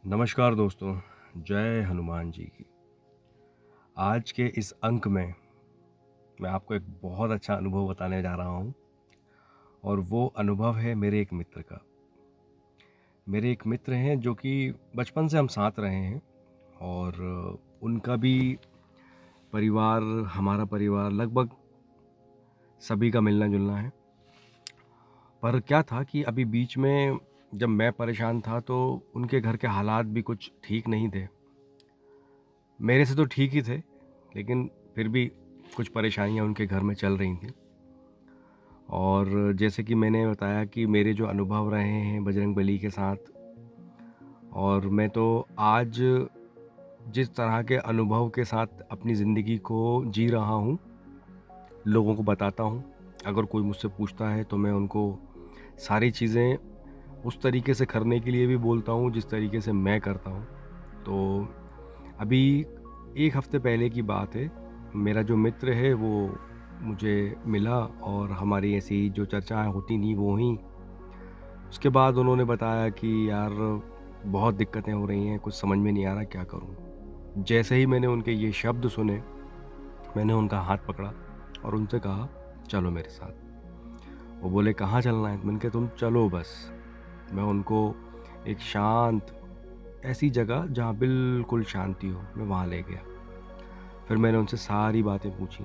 नमस्कार दोस्तों, जय हनुमान जी की। आज के इस अंक में मैं आपको एक बहुत अच्छा अनुभव बताने जा रहा हूँ और वो अनुभव है मेरे एक मित्र का। मेरे एक मित्र हैं जो कि बचपन से हम साथ रहे हैं और उनका भी परिवार, हमारा परिवार लगभग सभी का मिलना-जुलना है। पर क्या था कि अभी बीच में जब मैं परेशान था तो उनके घर के हालात भी कुछ ठीक नहीं थे। मेरे से तो ठीक ही थे, लेकिन फिर भी कुछ परेशानियाँ उनके घर में चल रही थीं। और जैसे कि मैंने बताया कि मेरे जो अनुभव रहे हैं बजरंगबली के साथ, और मैं तो आज जिस तरह के अनुभव के साथ अपनी ज़िंदगी को जी रहा हूँ, लोगों को बताता हूँ। अगर कोई मुझसे पूछता है तो मैं उनको सारी चीज़ें उस तरीके से करने के लिए भी बोलता हूँ जिस तरीके से मैं करता हूँ। तो अभी 1 हफ़्ते पहले की बात है, मेरा जो मित्र है वो मुझे मिला और हमारी ऐसी जो चर्चाएँ होती थी वो हुईं। उसके बाद उन्होंने बताया कि यार बहुत दिक्कतें हो रही हैं, कुछ समझ में नहीं आ रहा क्या करूँ? जैसे ही मैंने उनके ये शब्द सुने, मैंने उनका हाथ पकड़ा और उनसे कहा, चलो मेरे साथ। वो बोले, कहाँ चलना है? मैंने कहा, तुम चलो बस। मैं उनको एक शांत ऐसी जगह जहाँ बिल्कुल शांति हो, मैं वहाँ ले गया। फिर मैंने उनसे सारी बातें पूछी।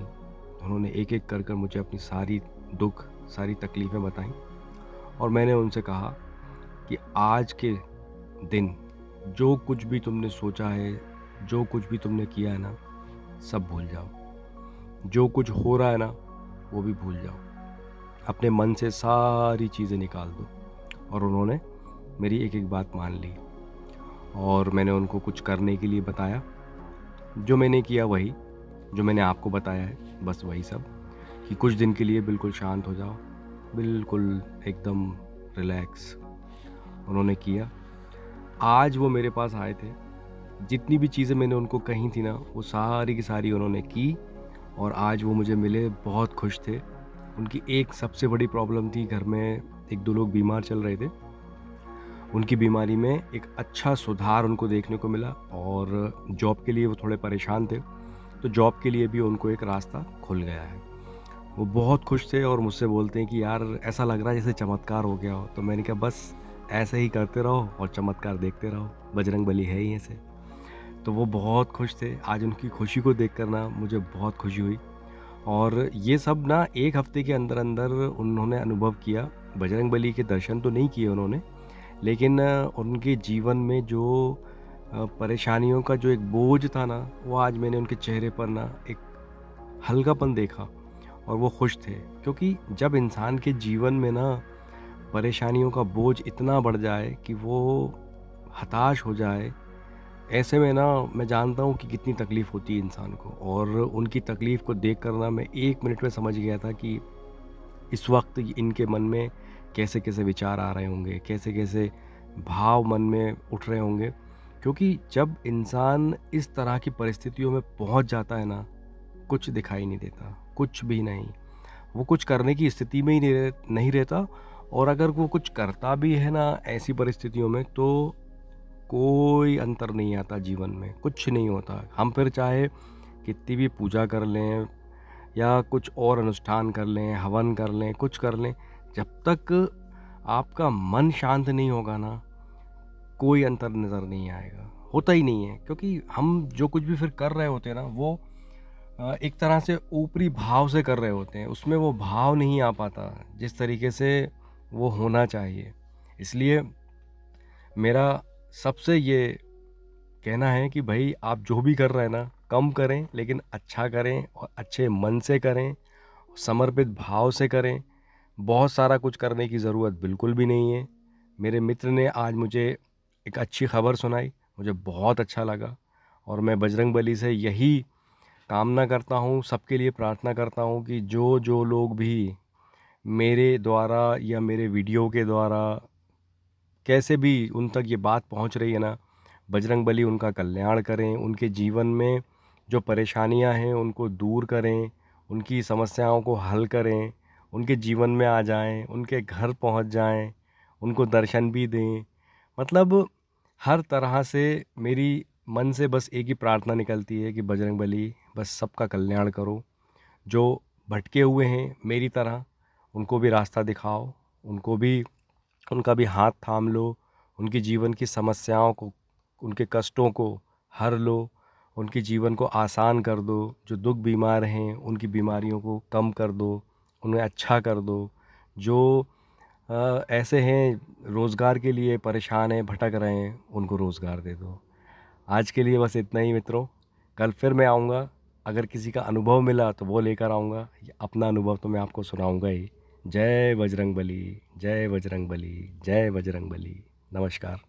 उन्होंने एक-एक कर कर मुझे अपनी सारी दुःख, सारी तकलीफ़ें बताईं और मैंने उनसे कहा कि आज के दिन जो कुछ भी तुमने सोचा है, जो कुछ भी तुमने किया है ना, सब भूल जाओ। जो कुछ हो रहा है ना, वो भी भूल जाओ। अपने मन से सारी चीज़ें निकाल दो। और उन्होंने मेरी एक-एक बात मान ली और मैंने उनको कुछ करने के लिए बताया। जो मैंने किया वही, जो मैंने आपको बताया है, बस वही सब, कि कुछ दिन के लिए बिल्कुल शांत हो जाओ, बिल्कुल एकदम रिलैक्स। उन्होंने किया। आज वो मेरे पास आए थे। जितनी भी चीज़ें मैंने उनको कही थी ना, वो सारी की सारी उन्होंने की और आज वो मुझे मिले, बहुत खुश थे। उनकी एक सबसे बड़ी प्रॉब्लम थी, घर में 1-2 लोग बीमार चल रहे थे। उनकी बीमारी में एक अच्छा सुधार उनको देखने को मिला और जॉब के लिए वो थोड़े परेशान थे, तो जॉब के लिए भी उनको एक रास्ता खुल गया है। वो बहुत खुश थे और मुझसे बोलते हैं कि यार ऐसा लग रहा है जैसे चमत्कार हो गया हो। तो मैंने कहा बस ऐसे ही करते रहो और चमत्कार देखते रहो, बजरंगबली है ही ऐसे। तो वो बहुत खुश थे। आज उनकी खुशी को देखकर ना मुझे बहुत खुशी हुई और ये सब ना 1 हफ्ते के अंदर-अंदर उन्होंने अनुभव किया। बजरंगबली के दर्शन तो नहीं किए उन्होंने, लेकिन उनके जीवन में जो परेशानियों का जो एक बोझ था ना, वो आज मैंने उनके चेहरे पर ना एक हल्कापन देखा और वो खुश थे। क्योंकि जब इंसान के जीवन में ना परेशानियों का बोझ इतना बढ़ जाए कि वो हताश हो जाए, ऐसे में ना मैं जानता हूँ कि कितनी तकलीफ़ होती है इंसान को। और उनकी तकलीफ़ को देख कर ना मैं 1 मिनट में समझ गया था कि इस वक़्त इनके मन में कैसे-कैसे विचार आ रहे होंगे, कैसे-कैसे भाव मन में उठ रहे होंगे। क्योंकि जब इंसान इस तरह की परिस्थितियों में पहुँच जाता है ना, कुछ दिखाई नहीं देता, कुछ भी नहीं। वो कुछ करने की स्थिति में ही नहीं रहता और अगर वो कुछ करता भी है ना ऐसी परिस्थितियों में, तो कोई अंतर नहीं आता जीवन में, कुछ नहीं होता। हम फिर चाहे कितनी भी पूजा कर लें या कुछ और अनुष्ठान कर लें, हवन कर लें, कुछ कर लें, जब तक आपका मन शांत नहीं होगा ना, कोई अंतर नज़र नहीं आएगा, होता ही नहीं है। क्योंकि हम जो कुछ भी फिर कर रहे होते हैं ना, वो एक तरह से ऊपरी भाव से कर रहे होते हैं, उसमें वो भाव नहीं आ पाता, जिस तरीके से वो होना चाहिए। इसलिए मेरा सबसे ये कहना है कि भई आप जो भी कर रहे हैं ना, कम करें लेकिन अच्छा करें और अच्छे मन से करें, समर्पित भाव से करें। बहुत सारा कुछ करने की ज़रूरत बिल्कुल भी नहीं है। मेरे मित्र ने आज मुझे एक अच्छी खबर सुनाई, मुझे बहुत अच्छा लगा और मैं बजरंगबली से यही कामना करता हूँ, सबके लिए प्रार्थना करता हूँ कि जो लोग भी मेरे द्वारा या मेरे वीडियो के द्वारा कैसे भी उन तक ये बात पहुँच रही है ना, बजरंगबली उनका कल्याण करें, उनके जीवन में जो परेशानियाँ हैं उनको दूर करें, उनकी समस्याओं को हल करें, उनके जीवन में आ जाएँ, उनके घर पहुँच जाएँ, उनको दर्शन भी दें। मतलब हर तरह से मेरी मन से बस एक ही प्रार्थना निकलती है कि बजरंगबली बस सबका कल्याण करो। जो भटके हुए हैं मेरी तरह, उनको भी रास्ता दिखाओ, उनको भी उनका भी हाथ थाम लो, उनकी जीवन की समस्याओं को, उनके कष्टों को हर लो, उनके जीवन को आसान कर दो। जो दुख बीमार हैं उनकी बीमारियों को कम कर दो, उन्हें अच्छा कर दो। जो ऐसे हैं रोज़गार के लिए परेशान हैं, भटक रहे हैं, उनको रोज़गार दे दो। आज के लिए बस इतना ही मित्रों। कल फिर मैं आऊँगा। अगर किसी का अनुभव मिला तो वो लेकर आऊँगा। अपना अनुभव तो मैं आपको सुनाऊँगा ही। जय बजरंगबली, जय बजरंगबली, जय बजरंगबली। नमस्कार।